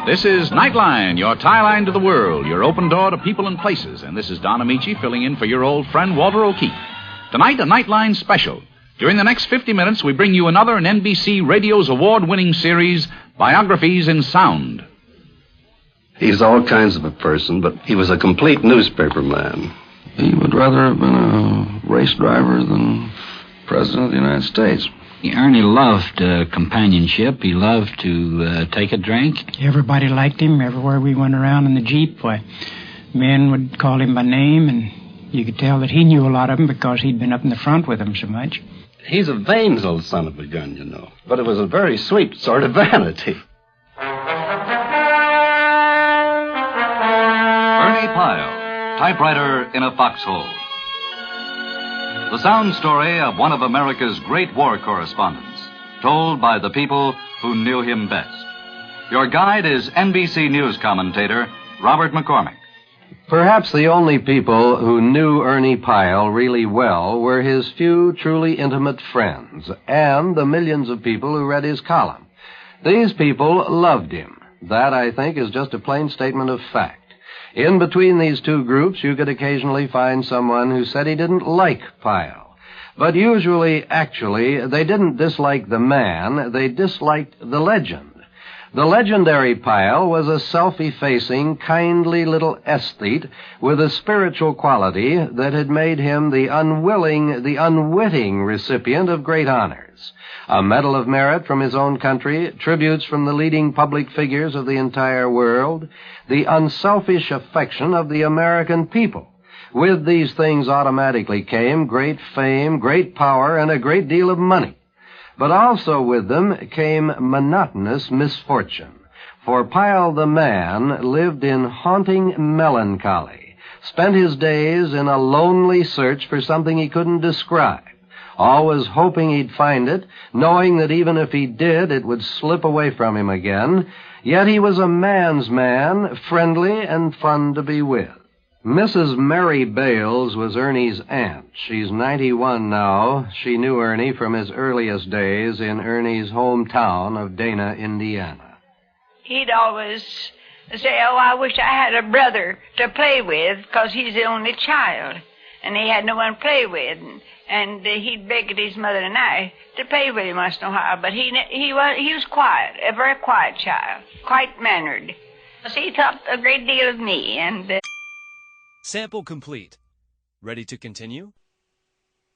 This is Nightline, your tie line to the world, your open door to people and places. And this is Don Amici filling in for your old friend Walter O'Keefe. Tonight, a Nightline special. During the next 50 minutes, we bring you another in NBC Radio's award-winning series, Biographies in Sound. He's all kinds of a person, but he was a complete newspaper man. He would rather have been a race driver than President of the United States. Ernie loved companionship. He loved to take a drink. Everybody liked him. Everywhere we went around in the Jeep, men would call him by name, and you could tell that he knew a lot of them because he'd been up in the front with them so much. He's a vain little son of a gun, you know. But it was a very sweet sort of vanity. Ernie Pyle, typewriter in a foxhole. The sound story of one of America's great war correspondents, told by the people who knew him best. Your guide is NBC News commentator Robert McCormick. Perhaps the only people who knew Ernie Pyle really well were his few truly intimate friends and the millions of people who read his column. These people loved him. That, I think, is just a plain statement of fact. In between these two groups, you could occasionally find someone who said he didn't like Pyle. But usually, actually, they didn't dislike the man, they disliked the legend. The legendary Pyle was a self-effacing, kindly little aesthete with a spiritual quality that had made him the unwitting recipient of great honors. A Medal of Merit from his own country, tributes from the leading public figures of the entire world, the unselfish affection of the American people. With these things automatically came great fame, great power, and a great deal of money. But also with them came monotonous misfortune. For Pyle the man lived in haunting melancholy, spent his days in a lonely search for something he couldn't describe, always hoping he'd find it, knowing that even if he did, it would slip away from him again. Yet he was a man's man, friendly and fun to be with. Mrs. Mary Bales was Ernie's aunt. She's 91 now. She knew Ernie from his earliest days in Ernie's hometown of Dana, Indiana. He'd always say, "Oh, I wish I had a brother to play with," because he's the only child, and he had no one to play with. And he'd beg his mother and I to play with him once in a while. But he was quiet, a very quiet child, quite mannered. So he thought a great deal of me. And Sample complete. Ready to continue?